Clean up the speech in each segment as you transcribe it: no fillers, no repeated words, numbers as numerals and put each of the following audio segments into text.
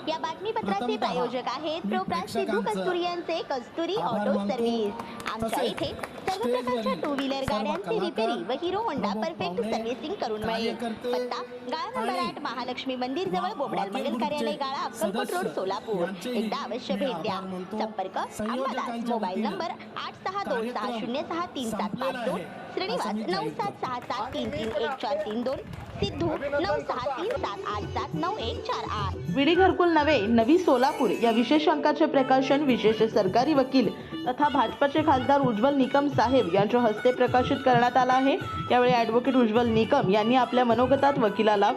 या बातमीपत्राचे प्रायोजक आहेत प्रोप्रास सिद्धू कस्तुरी यांचे कस्तुरी ऑटो सर्व्हिस। आमच्या इथे सर्व प्रकारच्या टू व्हीलर गाड्यांची रिपेरी व हिरो होंडा परफेक्ट सर्व्हिसिंग करून मिळेल। पत्ता गाळा नंबर 8 महालक्ष्मी मंदिर जवळ बोबडाल मंगल कार्यालय गाळा अक्कलकोट रोड सोलापूर। एकदा अवश्य भेट द्या। संपर्क अंबादास मोबाईल नंबर 8626063752 श्रीनिवास 9766331432 सिद्धू 9637879148। विडी घरकुल नवे नवी सोलापूर या विशेष अंकाचे प्रकाशन विशेष सरकारी वकील तथा भाजपचे खासदार उज्ज्वल निकम साहेब यांच्या हस्ते प्रकाशित करण्यात आला आहे। यावेळी ॲडव्होकेट उज्ज्वल निकम यांनी आपल्या मनोगतात वकिलाला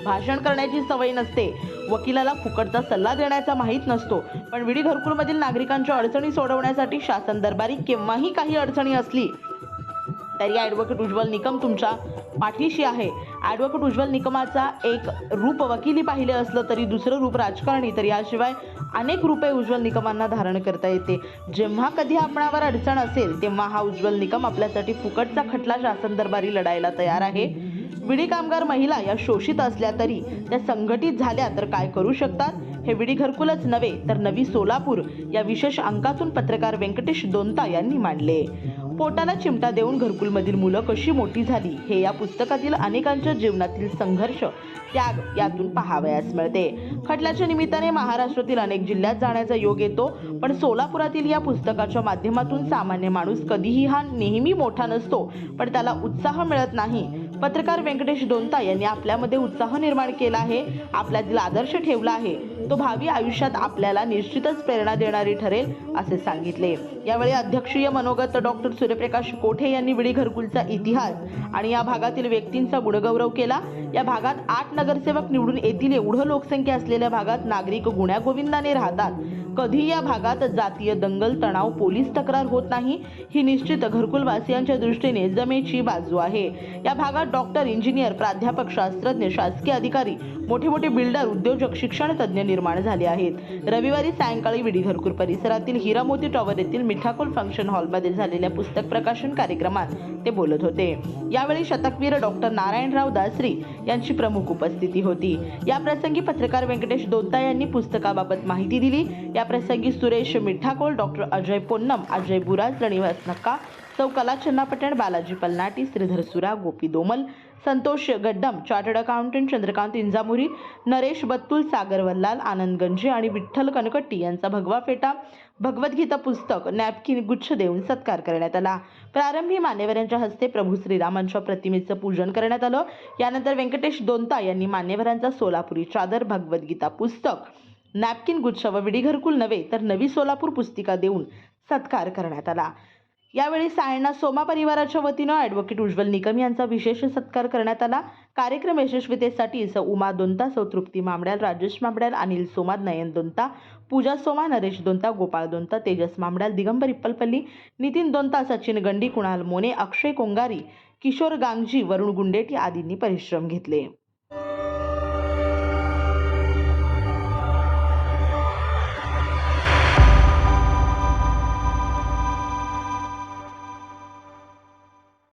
भाषण करण्याची सवय नसते, वकिलाला फुकटचा सल्ला देण्याचा माहीत नसतो, पण विडी घरकुलमधील नागरिकांच्या अडचणी सोडवण्यासाठी शासन दरबारी केव्हाही काही अडचणी असली तरी ॲडव्होकेट उज्ज्वल निकम तुमच्या पाठीशी आहे। ॲडव्होकेट उज्ज्वल निकमाचा एक रूप वकिली पाहिले असलं तरी दुसरं रूप राजकारणी, तर याशिवाय अनेक रूपे उज्ज्वल निकमांना धारण करता येते। जेव्हा कधी आपणावर अडचण असेल तेव्हा हा उज्ज्वल निकम आपल्यासाठी फुकटचा खटला शासन दरबारी लढायला तयार आहे। विडी कामगार महिला या शोषित असल्या तरी त्या संघटित झाल्या तर काय करू शकतात, हे विडी घरकुलच नव्हे तर नवी सोलापूर या विशेष अंकातून पत्रकार व्यंकटेश दोंता यांनी मांडले। पोटाला चिमटा देऊन घरकुलमधील मुलं कशी मोठी झाली हे या पुस्तकातील अनेकांच्या जीवनातील संघर्ष त्याग यातून पाहावयास मिळते। खटल्याच्या निमित्ताने महाराष्ट्रातील अनेक जिल्ह्यात जाण्याचा योग येतो, पण सोलापुरातील या पुस्तकाच्या माध्यमातून सामान्य माणूस कधीही हा नेहमी मोठा नसतो, पण त्याला उत्साह मिळत नाही। पत्रकार व्यंकटेश दोंता यांनी आपल्यामध्ये उत्साह निर्माण केला आहे, आपल्यातील आदर्श ठेवला आहे, तो भावी आयुष्यात आपल्याला निश्चितच प्रेरणा देणारी ठरेल असे सांगितले। यावेळी अध्यक्षीय मनोगत डॉक्टर सूर्यप्रकाश कोठे यांनी विडी घरकुलचा इतिहास आणि या भागातील व्यक्तींचा गुणगौरव केला। या भागात 8 नगरसेवक निवडून येतील एवढं लोकसंख्या असलेल्या भागात नागरिक गुण्यागोविंदाने राहतात। कधी या भागात जातीय दंगल तणाव पोलीस तक्रार होत नाही, ही निश्चित घरकुलवासियांच्या दृष्टीने जमेची बाजू आहे। या भागात डॉक्टर, इंजिनियर, प्राध्यापक, शास्त्रज्ञ, शासकीय अधिकारी, मोठे मोठे बिल्डर, उद्योजक, शिक्षण तज्ज्ञ निर्माण झाले आहेत। रविवारी सायंकाळी विडी घरकुल परिसरातील हिरामोती टॉवर येथील मिठाकोल फंक्शन हॉलमध्ये झालेल्या पुस्तक प्रकाशन कार्यक्रमात ते बोलत होते। यावेळी शतकवीर डॉक्टर नारायणराव दासरी यांची प्रमुख उपस्थिती होती। या प्रसंगी पत्रकार व्यंकटेश दोंता यांनी पुस्तकाबाबत माहिती दिली। या प्रसंगी सुरेश मिठाकोल, डॉक्टर अजय पोन्नम, अजय बुराज, श्रीनिवास नक्का, सौ कला चन्नापटण, बालाजी पलनाटी, श्रीधर सुरा, गोपी दोमल, संतोष गड्डम, चार्टर्ड अकाउंटंट चंद्रकांत इंजामुरी, नरेश बत्तुल, सागर वल्लाल, आनंद गंजे आणि विठ्ठल कनकट्टी यांचा भगवा फेटा भगवद्गीता पुस्तक नॅपकिन गुच्छ देऊन सत्कार करण्यात आला। प्रारंभी मान्यवरांच्या हस्ते प्रभू श्रीरामांच्या प्रतिमेचं पूजन करण्यात आलं। यानंतर व्यंकटेश दोंता यांनी मान्यवरांचा सोलापुरी चादर, भगवद्गीता पुस्तक, नॅपकिन गुच्छ व विडी घरकुल नव्हे तर नवी सोलापूर पुस्तिका देऊन सत्कार करण्यात आला। यावेळी सायणा सोमा परिवाराच्या वतीनं ॲडव्होकेट उज्ज्वल निकम यांचा विशेष सत्कार करण्यात आला। कार्यक्रम यशस्वीतेसाठी सौ उमा दोंता, सौ तृप्ती मामड्याल, राजेश मामड्याल, अनिल सोमाद, नयन दोंता, पूजा सोमा, नरेश दोंता, गोपाळ दोंता, तेजस मामड्याल, दिगंबर इप्पलपल्ली, नितीन दोंता, सचिन गंडी, कुणाल मोने, अक्षय कोंगारी, किशोर गांगजी, वरुण गुंडेटी आदींनी परिश्रम घेतले।